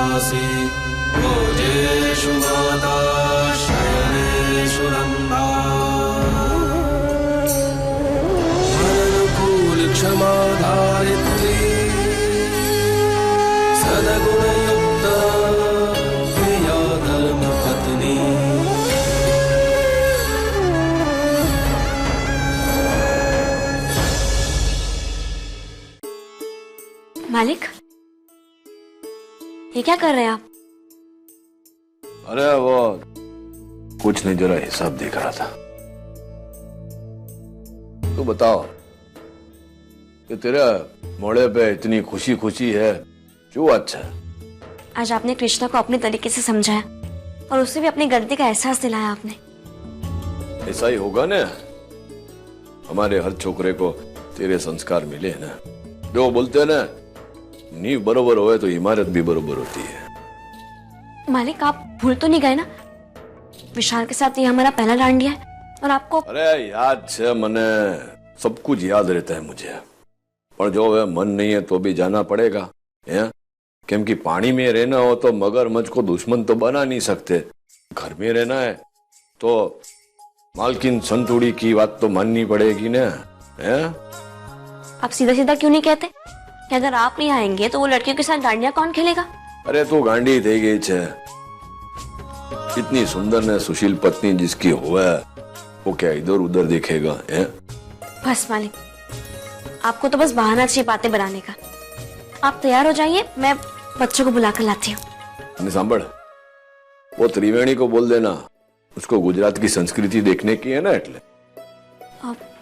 वासी भोजेषु माता शयनेषु रम्भा अनुकूल क्षमा धारित्री सद्गुणयुक्ता प्रिया धर्मपत्नी। मालिक, ये क्या कर रहे हैं आप? अरे वो कुछ नहीं, जरा हिसाब देख रहा था। तो बताओ कि तेरे मोड़े पे इतनी खुशी खुशी है, क्यों? अच्छा, आज आपने कृष्णा को अपने तरीके से समझाया और उससे भी अपनी गलती का एहसास दिलाया आपने। ऐसा ही होगा ना, हमारे हर छोकरे को तेरे संस्कार मिले ना। जो बोलते हैं ना, नींव बरोबर होए तो इमारत भी बरोबर होती है। मालिक, आप भूल तो नहीं गए ना, विशाल के साथ ये हमारा पहला डांडिया है और आपको। अरे याद है मने, सब कुछ याद रहता है मुझे, पर जो है मन नहीं है तो भी जाना पड़ेगा है? क्यों कि पानी में रहना हो तो मगरमच्छ को दुश्मन तो बना नहीं सकते, घर में रहना है तो मालकिन संतुड़ी की बात तो माननी पड़ेगी ना है? आप सीधा सीधा क्यों नहीं कहते कि अगर आप नहीं आएंगे तो वो लड़कियों के साथ डांडिया कौन खेलेगा? अरे तू गांडी थी गई छे, इतनी सुंदर ने सुशील पत्नी जिसकी हुआ है वो क्या इधर उधर देखेगा है? बस मालिक, आपको तो बस बहाना चाहिए बातें बनाने का। आप तैयार हो जाइए, मैं बच्चों को बुलाकर लाती हूँ। सांभड़, वो त्रिवेणी को बोल देना, उसको गुजरात की संस्कृति देखने की है ना, एटले।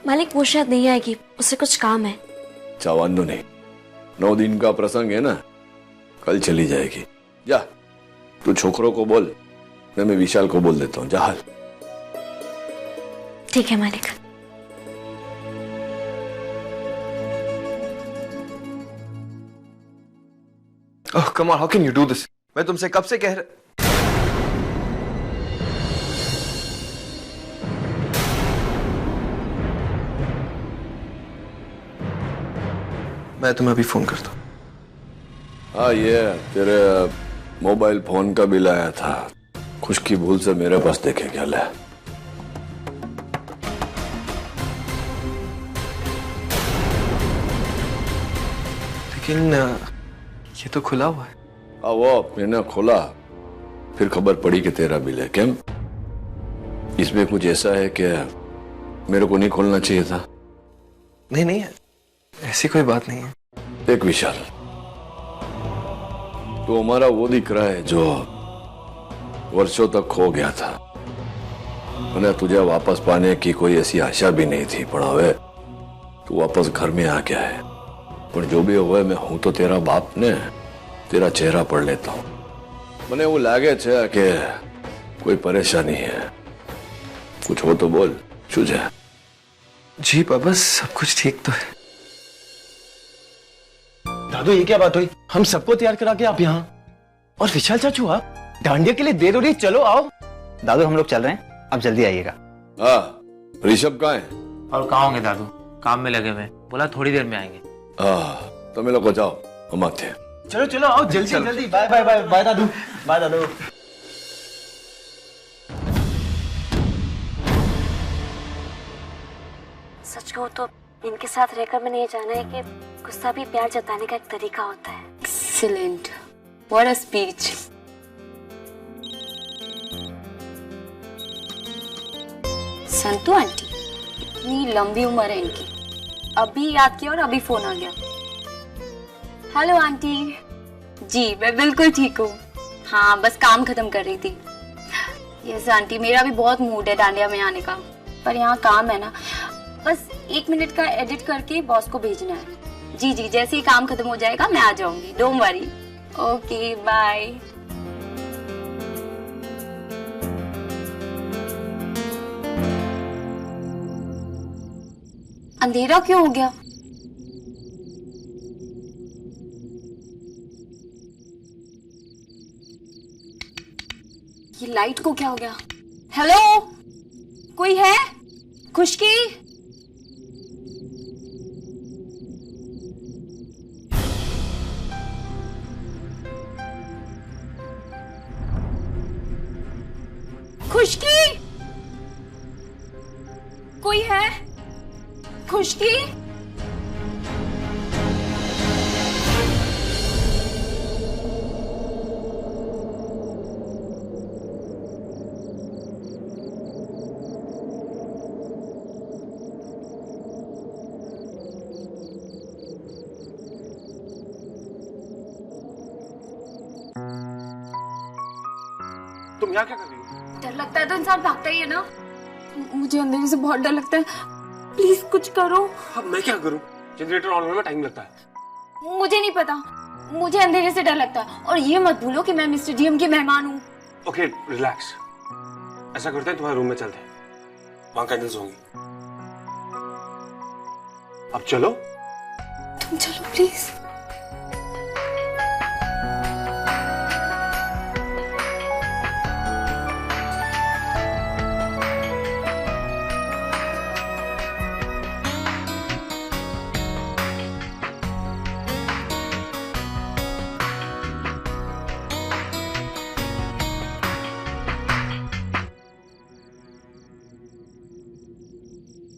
मालिक, वो शायद नहीं आएगी, उससे कुछ काम है। चावानो नहीं, 9 दिन का प्रसंग है ना, कल चली जाएगी। जा तू छोकरों को बोल, मैं विशाल को बोल देता हूँ। जा हाल। ठीक है मालिक। Oh come on, how can you do this? मैं तुमसे कब से कह रहा। मैं तुम्हें अभी फोन करता हूँ। हाँ, ये तेरे मोबाइल फोन का बिल आया था, खुश की भूल से मेरे पास देखे क्या ले। लेकिन ये तो खुला हुआ है। हाँ, वो मैंने खोला, फिर खबर पड़ी कि तेरा बिल है। क्यों? इसमें कुछ ऐसा है कि मेरे को नहीं खोलना चाहिए था? नहीं नहीं, ऐसी कोई बात नहीं है। देख विशाल, तो हमारा वो दिख रहा है जो वर्षों तक खो गया था। मैंने तुझे वापस पाने की कोई ऐसी आशा भी नहीं थी, पर हवे तू वापस घर में आ गया है। पर जो भी हुआ, मैं हूं तो तेरा बाप ने, तेरा चेहरा पढ़ लेता हूं। मैंने वो लागे छे कि कोई परेशानी है, कुछ हो तो बोल। शुझे जी बाबा, सब कुछ ठीक तो है। दादू, ये क्या बात हुई? हम सबको तैयार करा के आप यहाँ, और विशाल चाचू आप डांडिया के लिए देर हो रही, चलो आओ। दादू हम लोग चल रहे हैं, आप जल्दी आइएगा। हाँ, ऋषभ कहाँ है? और कहाँ होंगे दादू, काम में लगे हुए, बोला थोड़ी देर में आएंगे। तो मैं लोग जाओ, हम आते हैं। चलो चलो आओ, जल्दी जल्दी। बाय बाय बाय बाय दादू, बाय दादू। सच कहूं तो इनके साथ रहकर मैंने ये जाना है कि गुस्सा भी प्यार जताने का एक तरीका होता है। Excellent. What a speech. Santu aunty, इतनी लंबी उम्र है इनकी, अभी याद किया और अभी फोन आ गया। Hello aunty. जी मैं बिल्कुल ठीक हूँ। हाँ, बस काम खत्म कर रही थी। यस आंटी, मेरा भी बहुत मूड है डांडिया में आने का, पर यहाँ काम है ना, बस 1 मिनट का एडिट करके बॉस को भेजना है। जी जी, जैसे ही काम खत्म हो जाएगा मैं आ जाऊंगी, डोंट वरी। Okay bye. अंधेरा क्यों हो गया? ये लाइट को क्या हो गया? हेलो, कोई है? खुशकी? खुशकी, कोई है? खुशकी, तुम यहाँ क्या कर रही हो? डर लगता है तो इंसान भागता ही है ना। मुझे अंधेरे से बहुत डर लगता है, प्लीज कुछ करो। अब मैं क्या करूँ? जनरेटर ऑन होने में टाइम लगता है। मुझे नहीं पता, मुझे अंधेरे से डर लगता है। और ये मत भूलो कि मैं मिस्टर डीएम की मेहमान हूँ। ओके रिलैक्स, ऐसा करते हैं तुम्हारे रूम में चलते हैं, वहां कैंडल्स होंगी। अब चलो। तुम चलो प्लीज।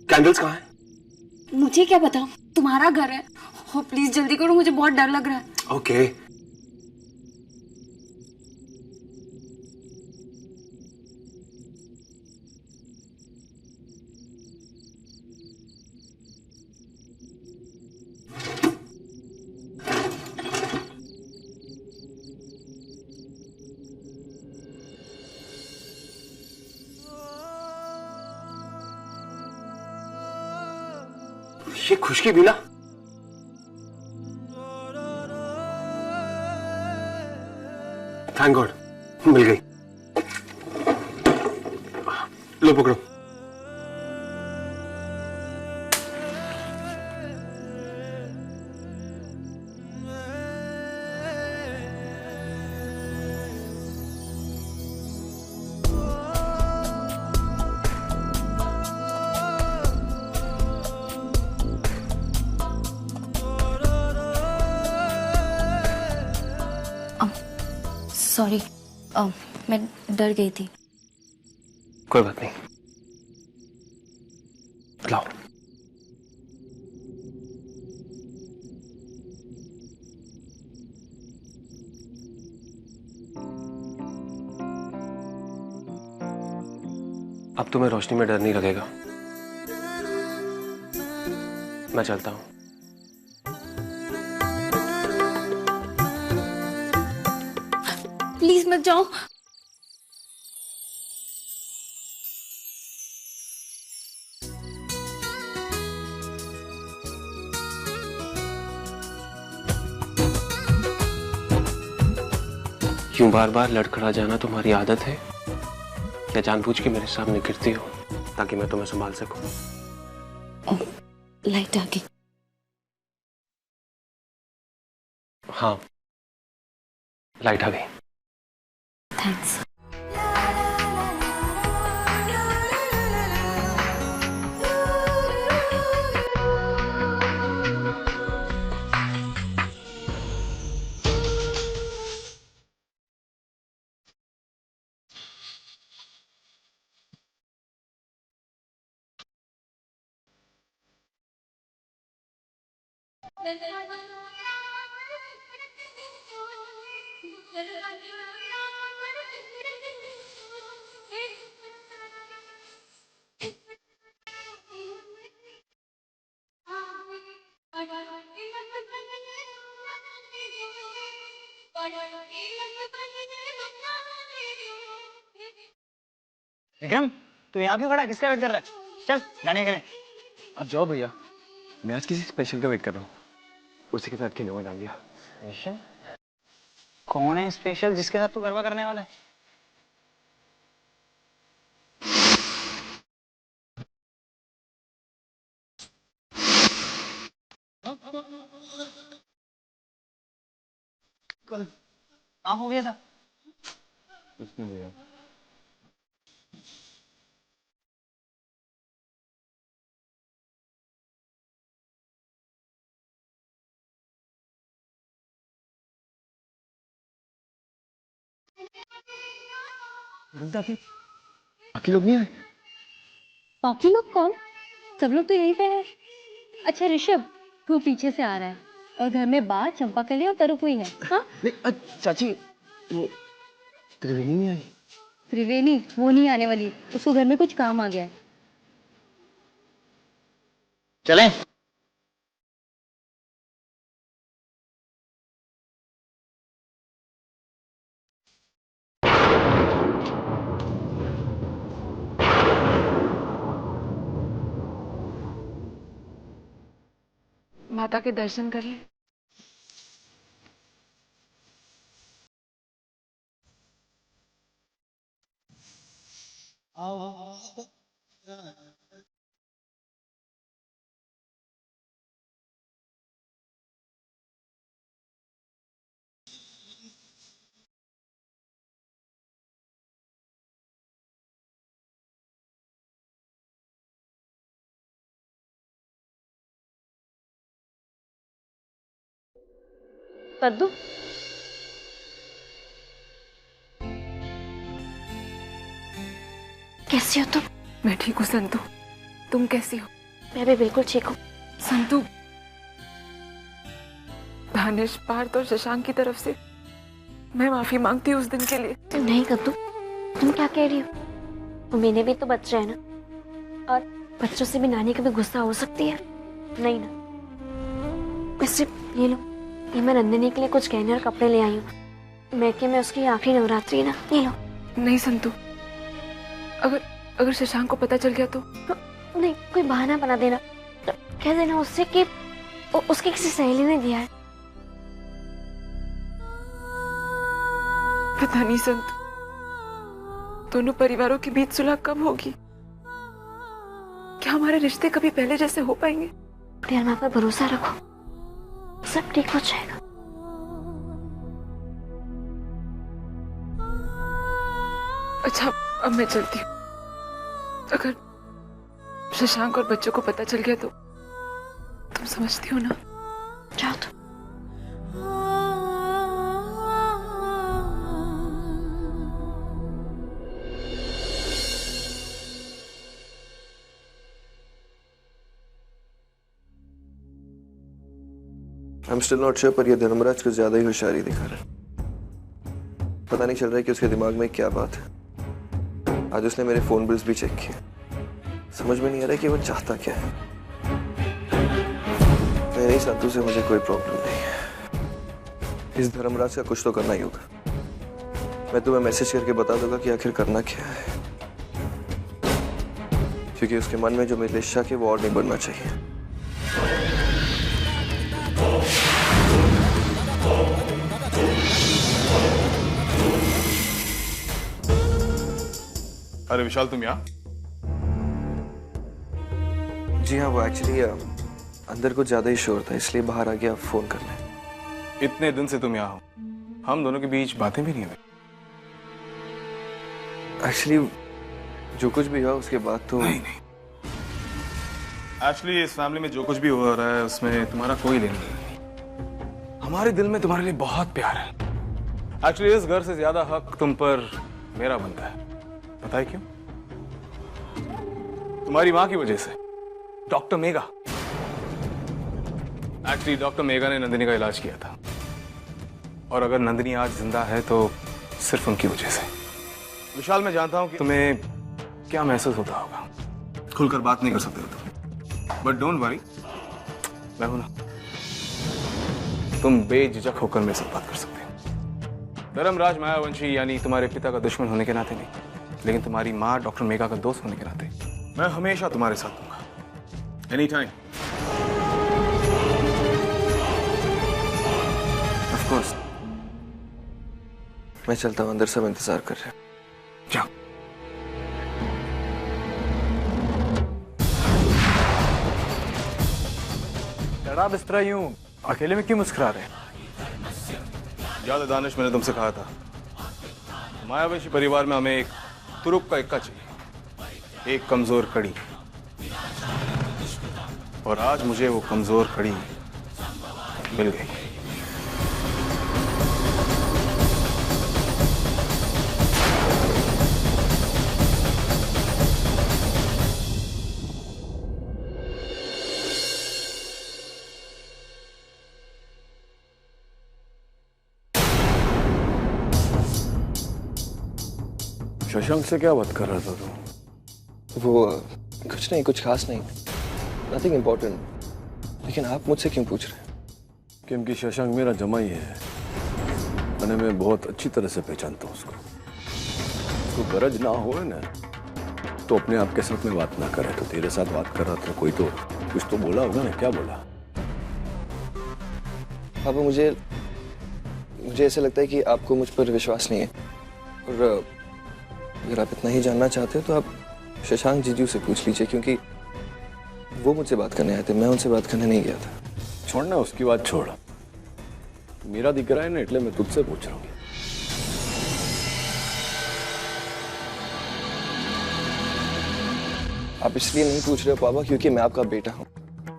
कैंडल्स कहाँ है? मुझे क्या पता, तुम्हारा घर है। हो प्लीज जल्दी करो, मुझे बहुत डर लग रहा है। ओके ये खुशकी भी ना, थैंक गॉड मिल गई। लो पकड़ो। सॉरी, मैं डर गई थी। कोई बात नहीं, लाओ। अब तुम्हें रोशनी में डर नहीं लगेगा। मैं चलता हूं। प्लीज मत जाओ। यूं बार बार लड़खड़ा जाना तुम्हारी आदत है या जानबूझ के मेरे सामने गिरती हो ताकि मैं तुम्हें संभाल सकूं? लाइट आ गई। हाँ, लाइट आ गई। थैंक्स। विक्रम, तू यहाँ क्यों खड़ा? किसका वेट कर रहा है? चल गाने खेलें। अब जाओ भैया, मैं आज किसी स्पेशल का वेट कर रहा हूँ, उसी के साथ खेलने को डाल दिया। स्पेशल? कौन है स्पेशल जिसके साथ तू गरबा करने वाला है? कल काम हो गया था। उसने भैया रुक जा फिर। बाकी लोग नहीं आए? बाकी लोग कौन? सब लोग तो यहीं पे है। अच्छा ऋषभ, तू पीछे से आ रहा है और घर में बात चंपा कली और तरुपुई है। हाँ? नहीं चाची, वो त्रिवेणी नहीं आई? त्रिवेणी वो नहीं आने वाली, उसको घर में कुछ काम आ गया है। चलें? माता के दर्शन कर लें। कद्दू, कैसी हो तुम? मैं ठीक हूँ संतु, तुम कैसी हो? मैं भी बिल्कुल ठीक हूँ। संतु, दानिश, पार्थ और शशांक की तरफ से मैं माफी मांगती हूँ उस दिन के लिए। नहीं कद्दू, तुम क्या कह रही हो? वो मेरे भी तो बच्चे हैं ना, और बच्चों से भी नानी कभी गुस्सा हो सकती है? नहीं ना। वैसे ये लो, ये मैं नंदिनी के लिए कुछ गहने और कपड़े ले आई हूँ। मैके में उसकी आखिरी नवरात्रि है ना, ये लो। नहीं संतु, अगर शशांक को पता चल गया तो? नहीं, कोई बहाना बना देना, तो कह देना उससे कि उसकी किसी सहेली ने दिया है। पता नहीं संतु, दोनों परिवारों के बीच सुलह कब होगी? क्या हमारे रिश्ते कभी पहले जैसे हो पाएंगे? प्रिया, माँ पर भरोसा रखो, सब ठीक हो जाएगा। अच्छा, अब मैं चलती हूँ। अगर शशांक और बच्चों को पता चल गया तो तुम समझती हो ना? जाओ तुम। I'm still not sure, पर ये धर्मराज कुछ ज्यादा ही होशियारी दिखा रहा है। पता नहीं चल रहा है कि उसके दिमाग में क्या बात है। आज उसने मेरे फोन बिल्स भी चेक किए। समझ में नहीं आ रहा है कि वो चाहता क्या है। नहीं, संतु से मुझे कोई प्रॉब्लम नहीं है। इस धर्मराज का कुछ तो करना ही होगा। मैं तुम्हें मैसेज करके बता दूंगा कि आखिर करना क्या है, क्योंकि उसके मन में जो मेरे शक है वो और नहीं बढ़ना चाहिए। अरे विशाल, तुम यहाँ? जी हाँ, वो एक्चुअली अंदर कुछ ज्यादा ही शोर था, इसलिए बाहर आ गया फोन करने। इतने दिन से तुम यहाँ हो, हम दोनों के बीच बातें भी नहीं हुई। एक्चुअली जो कुछ भी हुआ उसके बाद तो नहीं। एक्चुअली इस फैमिली में जो कुछ भी हो रहा है उसमें तुम्हारा कोई लेना नहीं। हमारे दिल में तुम्हारे लिए बहुत प्यार है। एक्चुअली इस घर से ज्यादा हक तुम पर मेरा बनता है। पता है क्यों? तुम्हारी माँ की वजह से, doctor Megha. Actually doctor Megha ने नंदिनी का इलाज किया था, और अगर नंदिनी आज जिंदा है तो सिर्फ उनकी वजह से। विशाल, मैं जानता हूं कि तुम्हें क्या महसूस होता होगा। खुलकर बात नहीं कर सकते हो तुम, बट डोंट वरी, मैं हूं ना। तुम बेझिझक होकर मेरे साथ बात कर सकते हो। धर्मराज मायावंशी यानी तुम्हारे पिता का दुश्मन होने के नाते नहीं, लेकिन तुम्हारी माँ डॉक्टर मेघा का दोस्त होने के नाते मैं हमेशा तुम्हारे साथ दूंगा, एनी टाइम। Of course. मैं चलता हूँ, अंदर सब इंतजार कर रहे हैं। जाओ। लड़ा बिस्तरा यूं अकेले में क्यों मुस्कुरा रहे? याद है दानिश, मैंने तुमसे कहा था मायावंशी परिवार में हमें एक तुरुप का इक्का चाहिए, एक कमजोर कड़ी। और आज मुझे वो कमजोर कड़ी मिल गई। शशांक से क्या बात कर रहा था तू? वो कुछ नहीं, कुछ खास नहीं, नथिंग इम्पोर्टेंट। लेकिन आप मुझसे क्यों पूछ रहे हैं? क्योंकि शशांक मेरा जमाई है और मैं बहुत अच्छी तरह से पहचानता हूँ उसको। उसको गरज ना हो ना तो अपने आप के साथ में बात ना करे, तो तेरे साथ बात कर रहा था। कोई तो कुछ तो बोला होगा ना, क्या बोला? पापा मुझे ऐसा लगता है कि आपको मुझ पर विश्वास नहीं है, और अगर आप इतना ही जानना चाहते हो तो आप शशांक जीजू से पूछ लीजिए, क्योंकि वो मुझसे बात करने आए थे, मैं उनसे बात करने नहीं गया था। छोड़ना उसकी बात छोड़, मेरा दिख रहा है ना, इसलिए मैं तुझसे पूछ रहा हूँ। आप इसलिए नहीं पूछ रहे हो पापा क्योंकि मैं आपका बेटा हूँ,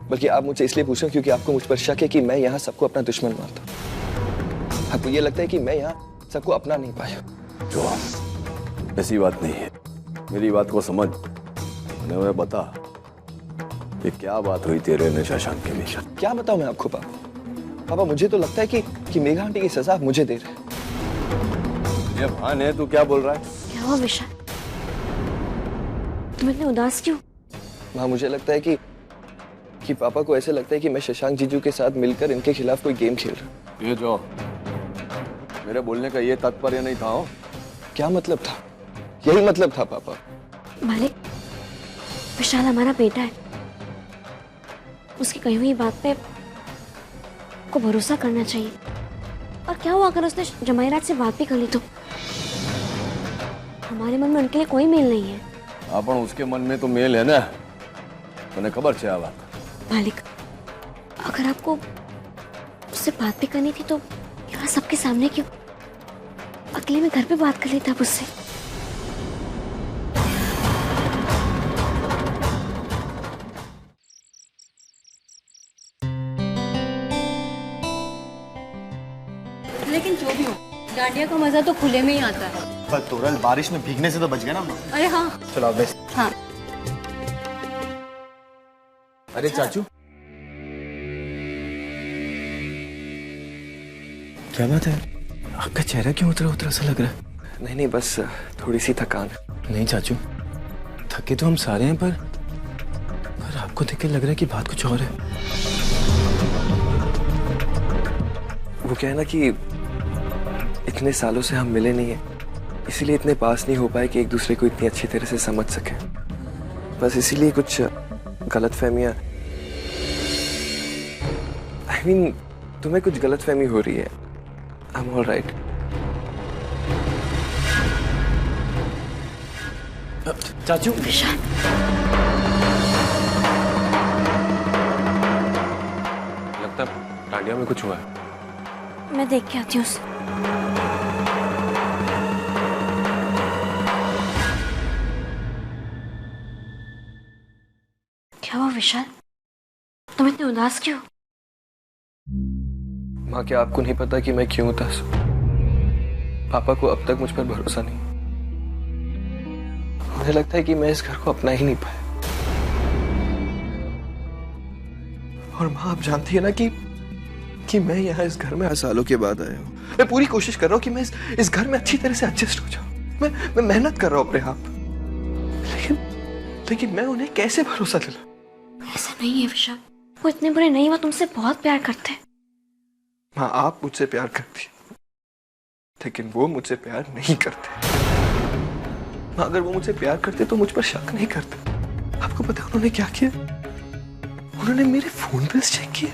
बल्कि आप मुझसे इसलिए पूछ रहे हो क्योंकि आपको मुझ पर शक है कि मैं यहाँ सबको अपना दुश्मन मानता हूँ। आपको ये लगता है कि मैं यहाँ सबको अपना नहीं पाया। जो ऐसी बात नहीं है, मेरी बात को समझ। मैं बता ये क्या बात हुई तेरे ने शशांक के बीच? क्या बताऊं मैं आपको पापा? पापा मुझे तो लगता है कि मेघा आंटी की सजा आप मुझे दे रहे हैं। ये भान है, तू क्या बोल रहा है? क्या हुआ विशाल, तुम इतने उदास क्यों? माँ मुझे लगता है कि पापा को ऐसे लगता है कि मैं शशांक जीजू के साथ मिलकर इनके खिलाफ कोई गेम खेल रहा हूँ। ये जो मेरे बोलने का ये तात्पर्य नहीं था। हो क्या मतलब था? यही मतलब था पापा। मालिक, विशाल हमारा बेटा है, उसकी कही हुई बात पे को भरोसा करना चाहिए। और क्या हुआ अगर उसने जमाईरात से बात भी कर ली तो? हमारे मन में उनके लिए कोई मेल नहीं है। अपन उसके मन में तो मेल है ना, तने खबर है बात? मालिक, अगर आपको उससे बात भी करनी थी तो यहाँ सबके सामने क्यों? अकेले में घर पे बात कर लेता आप उससे। लेकिन जो भी हो, डांडिया का मजा तो खुले में ही आता है। पर तोरल बारिश में भीगने से तो बच गया ना। अरे हाँ, चलो बेस। हाँ। अरे चाचू, क्या बात है? आपका चेहरा क्यों उतरा उतरा सा लग रहा है? नहीं, बस थोड़ी सी थकान। नहीं चाचू, थके तो हम सारे हैं, पर आपको देख के लग रहा है कि बात कुछ और है। वो क्या है ना कि इतने सालों से हम मिले नहीं है, इसीलिए इतने पास नहीं हो पाए कि एक दूसरे को इतनी अच्छी तरह से समझ सके। बस इसीलिए कुछ गलतफहमियां, I mean, तुम्हें कुछ गलतफहमी हो रही है। I'm all right. चाचू, विशाल, लगता है डांडिया में कुछ हुआ है। मैं देख के आती हूँ उसे। क्या हुआ विशाल, तुम इतने उदास क्यों? माँ, क्या आपको नहीं पता कि मैं क्यों उदास हूँ? पापा को अब तक मुझ पर भरोसा नहीं। मुझे लगता है कि मैं इस घर को अपना ही नहीं पाया। और माँ, आप जानती है ना कि मैं यहाँ इस घर में सालों के बाद आया हूँ। मैं पूरी कोशिश कर रहा हूँ कि मैं इस घर में अच्छी तरह से एडजस्ट हो जाऊँ। मैं मेहनत कर रहा हूँ अपने आप, लेकिन मैं उन्हें कैसे भरोसा दिलाऊं? ऐसा नहीं है विशाल, वो इतने बुरे नहीं, वो तुमसे बहुत प्यार करते हैं। हाँ, आप मुझसे प्यार करती हैं, लेकिन वो मुझसे प्यार नहीं करते। हाँ, अगर वो मुझसे प्यार करते तो मुझ पर शक नहीं करते। आपको पता है उन्होंने क्या किया? उन्होंने मेरे फोन बिल्स चेक किए।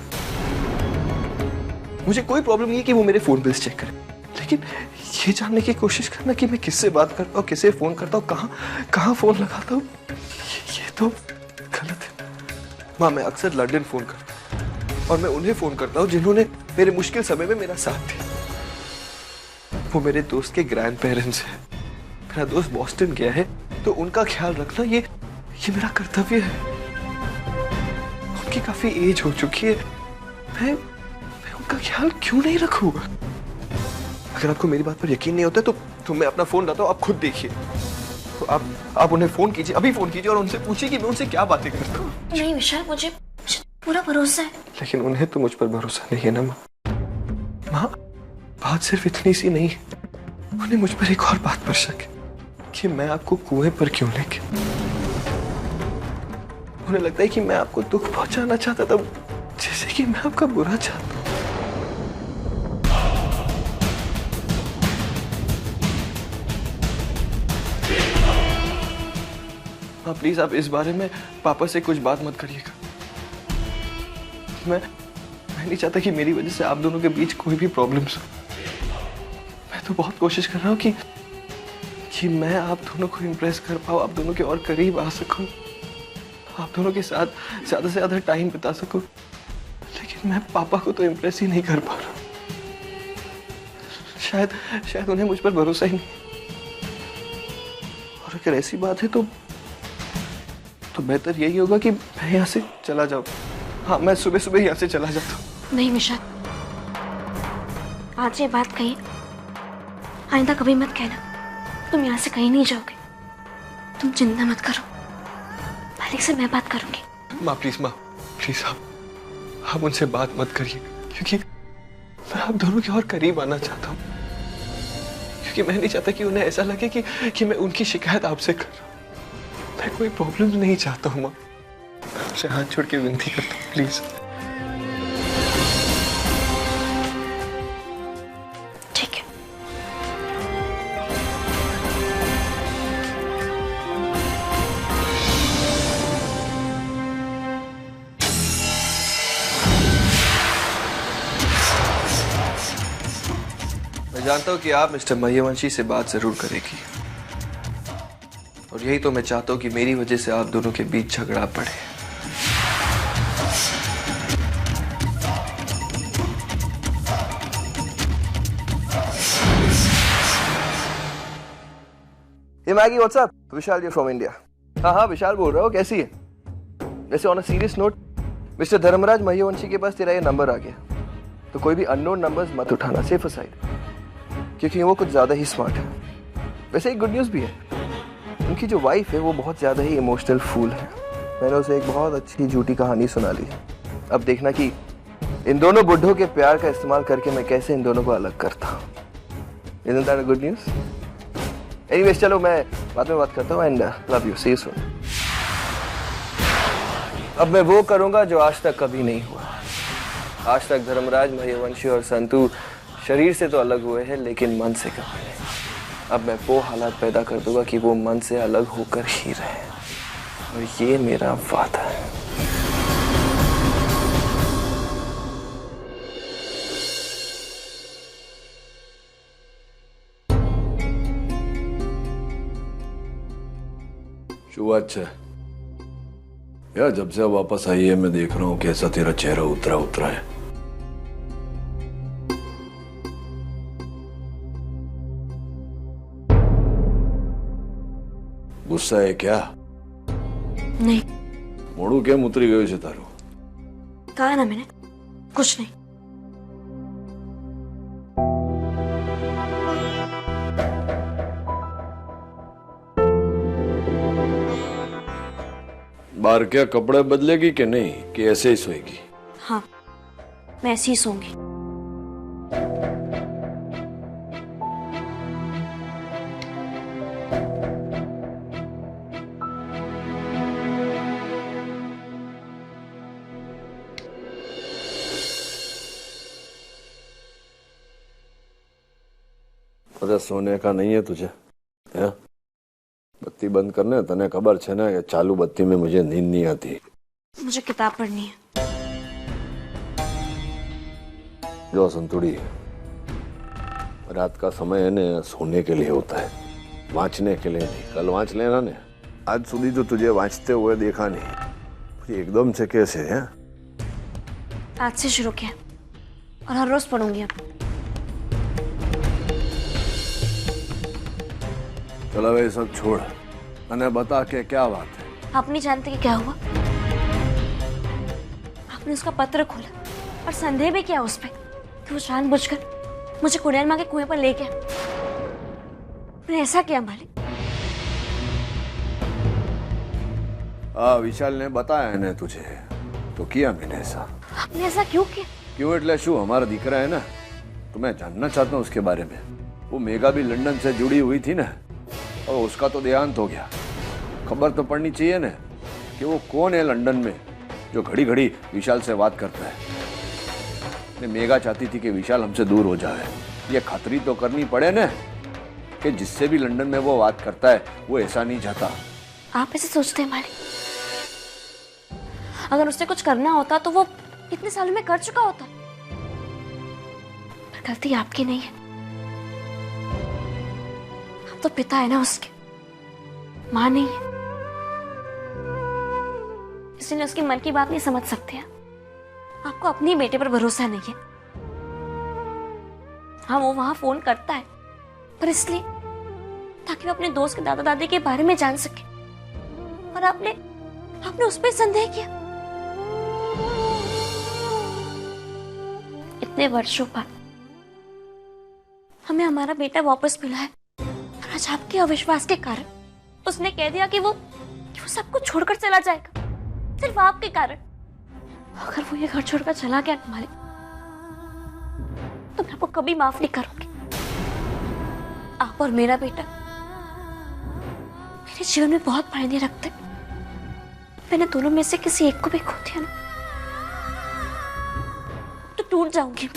मुझे कोई प्रॉब्लम नहीं है कि वो मेरे फोन बिल्स चेक करें, लेकिन ये जानने की कोशिश करना कि मैं किससे बात करता हूँ, किसे फोन करता हूँ, कहाँ फोन लगाता हूँ, ये तो गलत है। माँ, मैं अक्सर लंदन फोन करता हूँ, और मैं उन्हें फोन करता हूँ जिन्होंने मेरे मुश्किल समय में मेरा साथ दिया। वो मेरे दोस्त के ग्रैंड पेरेंट्स हैं। मेरा दोस्त बॉस्टन गया है, तो उनका ख्याल रखना ये मेरा कर्तव्य है। उनकी काफी एज हो चुकी है, मैं उनका ख्याल क्यों नहीं रखूं? अगर आपको मेरी बात पर यकीन नहीं होता तो मैं अपना फोन लाता हूँ, आप खुद देखिए। तो आप उन्हें फोन कीजिए, अभी फोन कीजिए, और उनसे पूछिए कि मैं उनसे क्या बातें करता हूँ। नहीं विशाल, मुझे पूरा भरोसा है। लेकिन उन्हें तो मुझ पर भरोसा नहीं है ना माँ। माँ, बात सिर्फ इतनी सी नहीं है, उन्हें मुझ पर एक और बात पर शक है कि मैं आपको कुएं पर क्यों लेके, उन्हें लगता है कि मैं आपको दुख पहुंचाना चाहता था, जैसे कि मैं आपका बुरा चाहता हूं। हाँ प्लीज, आप इस बारे में पापा से कुछ बात मत करिएगा। मैं नहीं चाहता कि मेरी वजह से आप दोनों के बीच कोई भी प्रॉब्लम्स हो। मैं तो बहुत कोशिश कर रहा हूँ कि मैं आप दोनों को इम्प्रेस कर पाऊँ, आप दोनों के और करीब आ सकूँ, आप दोनों के साथ ज्यादा से ज्यादा टाइम बिता सकूँ, लेकिन मैं पापा को तो इम्प्रेस ही नहीं कर पा रहा। शायद उन्हें मुझ पर भरोसा ही नहीं। और अगर ऐसी बात है तो बेहतर यही होगा कि मैं यहाँ से चला जाऊँ। हाँ, मैं सुबह सुबह यहाँ से चला जाता हूँ। नहीं विशाल, आज ये बात कही, आइंदा कभी मत कहना। तुम यहाँ से कहीं नहीं जाओगे। तुम चिंता मत करो, मालिक से मैं बात करूंगी। माँ प्लीज आप उनसे बात मत करिए, क्योंकि मैं आप दोनों के और करीब आना चाहता हूँ। क्योंकि मैं नहीं चाहता कि उन्हें ऐसा लगे कि मैं उनकी शिकायत आपसे कर रहा हूँ। मैं कोई प्रॉब्लम नहीं चाहता हूँ माँ। आपसे हाथ छोड़ के विनती करता हूँ, प्लीज। ठीक है। मैं जानता हूँ कि आप मिस्टर मह्यवंशी से बात जरूर करेगी, और यही तो मैं चाहता हूँ कि मेरी वजह से आप दोनों के बीच झगड़ा पड़े। ये Maggie, what's up? Vishal ji from India. हाँ विशाल बोल रहा हूँ, कैसी है? वैसे on a serious note, mister Dharmraj Mahyavanshi के पास तेरा ये नंबर आ गया, तो कोई भी अननोन नंबर्स मत उठाना, सेफ साइड, क्योंकि वो कुछ ज्यादा ही स्मार्ट है। वैसे एक गुड न्यूज़ भी है, उनकी जो वाइफ है वो बहुत ज्यादा ही इमोशनल फूल है। मैंने उसे एक बहुत अच्छी झूठी कहानी सुना ली है। अब देखना कि इन दोनों बुड्ढों के प्यार का इस्तेमाल करके मैं कैसे इन दोनों को अलग करता हूँ। Isn't that a good news? Anyways, चलो मैं बाद में बात करता हूँ, and love you, see you soon. अब मैं वो करूंगा जो आज तक कभी नहीं हुआ। आज तक धर्मराज, मह्यवंशी और संतू शरीर से तो अलग हुए हैं, लेकिन मन से कभी नहीं। अब मैं वो हालात पैदा कर दूंगा कि वो मन से अलग होकर ही रहे, और ये मेरा वादा है। શું વાત છે यार? जब से वापस आई है मैं देख रहा हूँ कैसा तेरा चेहरा उतरा है। गुस्सा है क्या? नहीं। मोड़ू केम उतरी गयो છે તારું? कहा ना मैंने, कुछ नहीं। बाहर क्या कपड़े बदलेगी कि नहीं, कि ऐसे ही सोएगी? हाँ, मैं ऐसे ही सोऊंगी। अरे सोने का नहीं है तुझे? है? बत्ती बंद करने, तने खबर है ना कि चालू बत्ती में मुझे नींद नहीं आती। मुझे किताब पढ़नी है। जो संतुड़ी, रात का समय है ना सोने के लिए होता है, वांचने के लिए नहीं। कल वांच लेना ने, आज सुधी तो तुझे वांचते हुए देखा नहीं। एकदम से कैसे है? आज से शुरू किया और हर रोज पढ़ूंगी अब। चलो भाई सब छोड़, मैंने बता के क्या बात है? आप नहीं जानते कि क्या हुआ। आपने उसका पत्र खोला और संदेह भी किया उस पर कि वो जानबूझकर मुझे कुड़ैल माँ के कुएं पर ले गया। मैंने ऐसा किया मालिक। विशाल ने बताया है ना तुझे, तो किया मैंने ऐसा। आपने ऐसा क्यों किया? क्यों એટલે શું, हमारा दिखरा है ना, तो मैं जानना चाहता हूँ उसके बारे में। वो मेगा भी लंदन से जुड़ी हुई थी ना, और उसका तो देहांत हो गया। खबर तो पड़नी चाहिए ना कि वो कौन है लंदन में जो घड़ी घड़ी विशाल से बात करता है। मेघा चाहती थी कि विशाल हमसे दूर हो जाए। ये खतरी तो करनी पड़े ना कि जिससे भी लंदन में वो बात करता है वो ऐसा नहीं चाहता। आप ऐसे सोचते हैं मालिक? अगर उससे कुछ करना होता तो वो इतने सालों में कर चुका होता। पर गलती आपकी नहीं है, आप तो पिता है ना उसके, मां नहीं है। इसलिए उसके मन की बात नहीं समझ सकते हैं। आपको अपनी बेटे पर भरोसा नहीं है। हाँ, वो वहां फोन करता है पर इसलिए ताकि वो अपने दोस्त के दादा दादी के बारे में जान सके। और आपने उस पर संदेह किया। इतने वर्षों बाद हमें हमारा बेटा वापस मिला है और आज आपके अविश्वास के कारण उसने कह दिया कि वो सब कुछ छोड़कर चला जाएगा, सिर्फ आपके कारण। अगर वो ये घर छोड़कर चला गया मालिक, तो मैं आपको कभी माफ नहीं करूंगी। आप और मेरा बेटा मेरे जीवन में बहुत मायने रखते। मैंने दोनों में से किसी एक को भी खो दिया ना तो टूट जाऊंगी।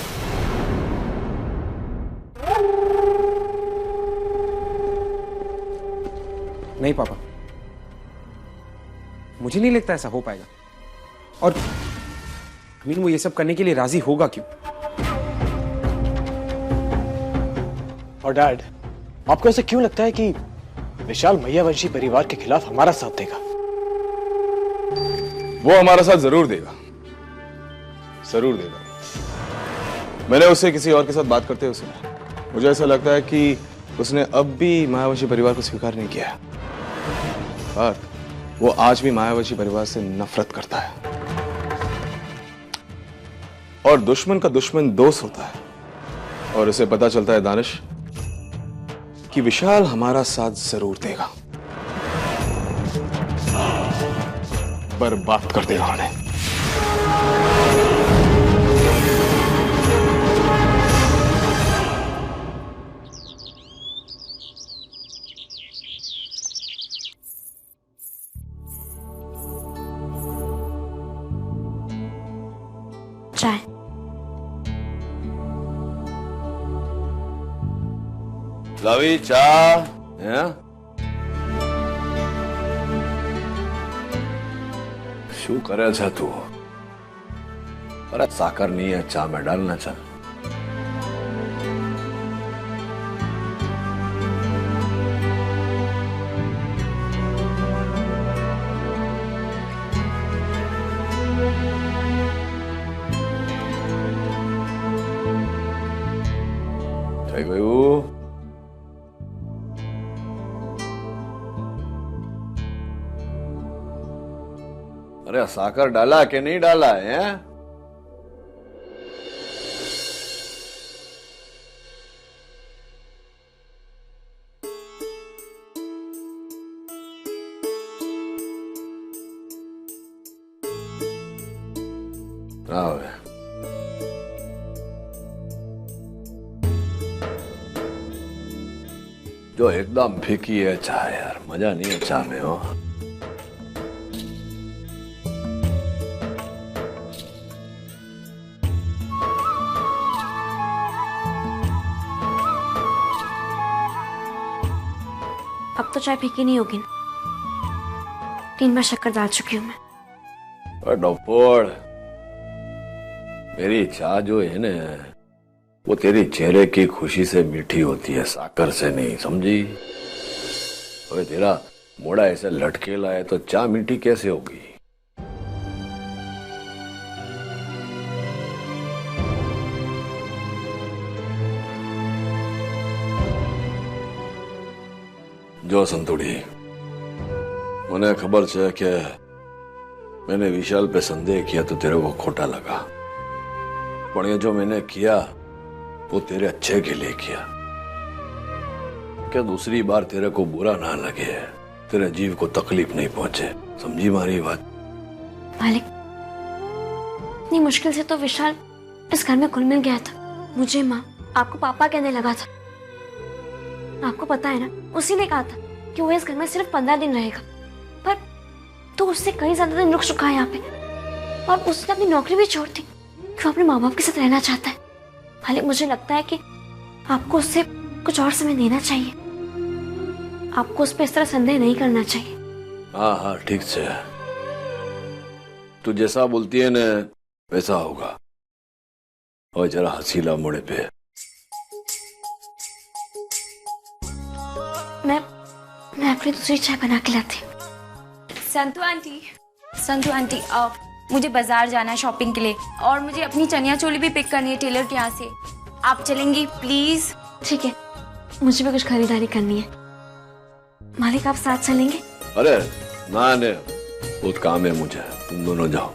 नहीं पापा, मुझे नहीं लगता ऐसा हो पाएगा। और अमीन वो ये सब करने के लिए राजी होगा क्यों? और डैड, आपको ऐसा क्यों लगता है कि विशाल मैयावंशी परिवार के खिलाफ हमारा साथ देगा? वो हमारा साथ जरूर देगा, जरूर देगा। मैंने उससे किसी और के साथ बात करते हुए सुना। मुझे ऐसा लगता है कि उसने अब भी मायावंशी परिवार को स्वीकार नहीं किया है और वो आज भी मायावंशी परिवार से नफरत करता है। और दुश्मन का दुश्मन दोस्त होता है। और उसे पता चलता है दानिश कि विशाल हमारा साथ जरूर देगा, बर्बाद कर देगा उन्हें। चाय। लावी चा है? શું કરે છે તું? અરે સાકર નહીં है चा में डालना चल। થઈ ગયું? अरे साकर डाला कि नहीं डाला है? जो एकदम फीकी है चाय यार, मजा नहीं है चाय में। हो अब तो चाय फीकी नहीं होगी ना। 3 बार शक्कर डाल चुकी हूँ मैं। डोपोड़, मेरी चाय जो है ना वो तेरी चेहरे की खुशी से मीठी होती है, साकर से नहीं, समझी? अरे तेरा मोड़ा ऐसे लटकेला है तो चाय मीठी कैसे होगी? जो संतुड़ी, મને ખબર છે કે मैंने विशाल पे संदेह किया तो तेरे को खोटा लगा, पर ये जो मैंने किया वो तेरे अच्छे के लिए किया, क्या दूसरी बार तेरे को बुरा ना लगे, तेरे जीव को तकलीफ नहीं पहुंचे। समझी मारी बात? मालिक, इतनी मुश्किल से तो विशाल इस घर में घुल मिल गया था। मुझे माँ, आपको पापा कहने लगा था। आपको पता है ना, उसी ने कहा था कि वो इस घर में सिर्फ 15 दिन रहेगा, पर तो उससे कई ज्यादा दिन रुक चुका है यहाँ पे, और उसने अपनी नौकरी भी छोड़ दी कि वो अपने माँ बाप के साथ रहना चाहता है। हालांकि मुझे लगता है कि आपको उससे कुछ और समय देना चाहिए, आपको उस पर इस तरह संदेह नहीं करना चाहिए। हाँ हाँ ठीक से, तू जैसा बोलती है ना वैसा होगा। और जरा हसीला मुड़े पे। मैं अपनी दूसरी चाय बना के लाती हूँ। संतू आंटी मुझे बाजार जाना है शॉपिंग के लिए, और मुझे अपनी चनिया चोली भी पिक करनी है टेलर के यहाँ से। आप चलेंगी प्लीज? ठीक है, मुझे भी कुछ खरीदारी करनी है। मालिक आप साथ चलेंगे? अरे ना ने बहुत काम है मुझे, तुम दोनों जाओ।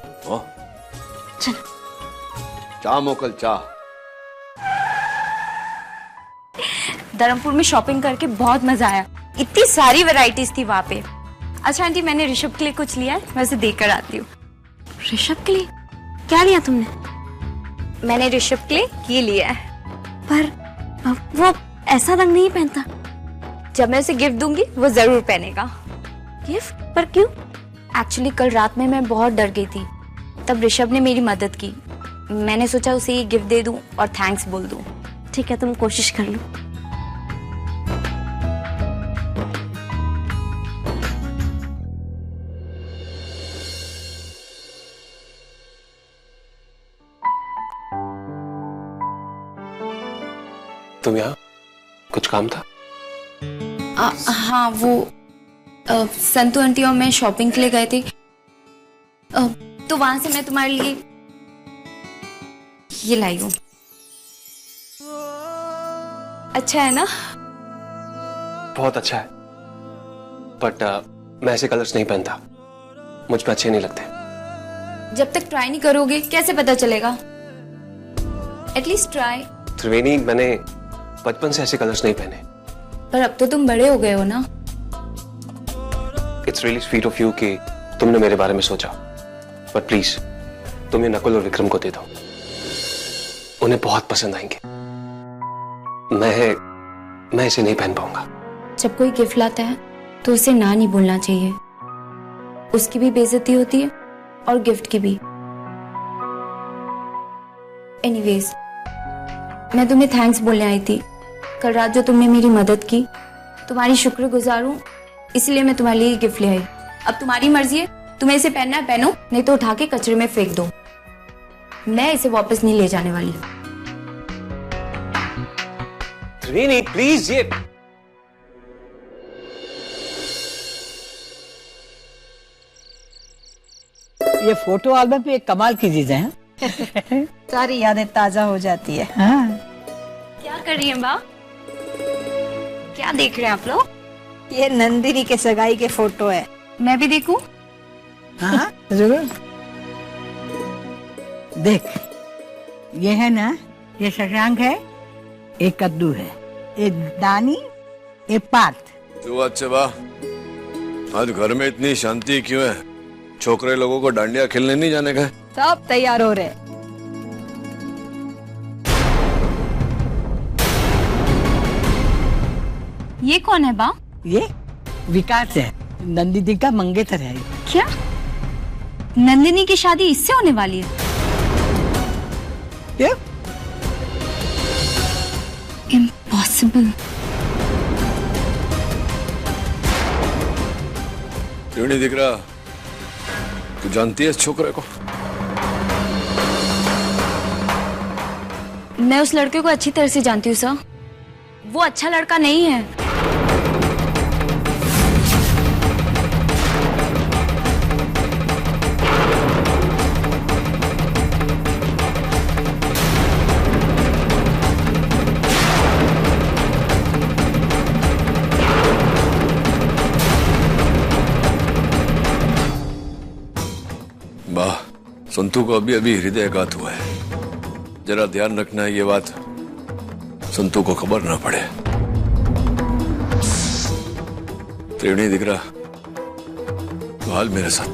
चलो। चाह मोकल चाह। धर्मपुर में शॉपिंग करके बहुत मजा आया, इतनी सारी वैरायटीज थी वहाँ पे। अच्छा आंटी, मैंने ऋषभ के लिए कुछ लिया है, मैं उसे देख कर आती हूँ। ऋषभ के लिए क्या लिया तुमने? मैंने ऋषभ के लिए ये लिया है, पर वो ऐसा रंग नहीं पहनता। जब मैं उसे गिफ्ट दूंगी वो जरूर पहनेगा। गिफ्ट? पर क्यों? एक्चुअली कल रात में मैं बहुत डर गई थी, तब ऋषभ ने मेरी मदद की। मैंने सोचा उसे ये गिफ्ट दे दूं और थैंक्स बोल दूं। ठीक है, तुम कोशिश कर लो। तुम यहाँ कुछ काम था? हाँ, वो संतू आंटी और मैं शॉपिंग के लिए गए थे, तो वहां से मैं तुम्हारे लिए ये लाई हूँ। अच्छा है ना? बहुत अच्छा है, बट मैं ऐसे कलर्स नहीं पहनता, मुझ पे अच्छे नहीं लगते। जब तक ट्राई नहीं करोगे कैसे पता चलेगा? At least try. त्रिवेणी, मैंने बचपन से ऐसे कलर्स नहीं पहने। पर अब तो तुम बड़े हो गए हो ना। It's really sweet of you कि तुमने मेरे बारे में सोचा, बट प्लीज तुम ये नकुल और विक्रम को दे दो, उन्हें बहुत पसंद आएंगे। मैं इसे नहीं पहन पाऊंगा। जब कोई गिफ्ट लाता है तो उसे ना नहीं बोलना चाहिए, उसकी भी बेइज्जती होती है और गिफ्ट की भी। एनीवेज, मैं तुम्हें थैंक्स बोलने आई थी। कल रात जो तुमने मेरी मदद की, तुम्हारी शुक्रगुजार हूं, इसलिए मैं तुम्हारे लिए गिफ्ट ले आई। अब तुम्हारी मर्जी है, तुम्हें इसे पहनना है पहनो, नहीं तो उठा के कचरे में फेंक दो। मैं इसे वापस नहीं ले जाने वाली। त्रिवेणी प्लीज, ये फोटो एल्बम पे एक कमाल की चीजें हैं। सारी यादें ताजा हो जाती है। हाँ। क्या कर रही है माँ? क्या देख रहे हैं आप लोग? ये नंदिनी के सगाई के फोटो है। मैं भी देखूं? हाँ जरूर। देख, ये है ना, ये शशांक है, एक कद्दू है, एक दानी, एक पार्थ। जो अच्छे बा, आज घर में इतनी शांति क्यों है? छोकरे लोगों को डांडिया खेलने नहीं जाने का? सब तैयार हो रहे। ये कौन है बा? ये विकास है, नंदिनी का मंगेतर है। क्या नंदिनी की शादी इससे होने वाली है? क्या? इम्पॉसिबल। क्यों नहीं दिख रहा? तू जानती है इस छोकरे को? मैं उस लड़के को अच्छी तरह से जानती हूँ सर, वो अच्छा लड़का नहीं है। वाह, संतू को अभी अभी हृदयघात हुआ है। जरा ध्यान रखना है ये बात संतू को खबर ना पड़े। त्रिवेणी दिख रहा तो हाल मेरे साथ।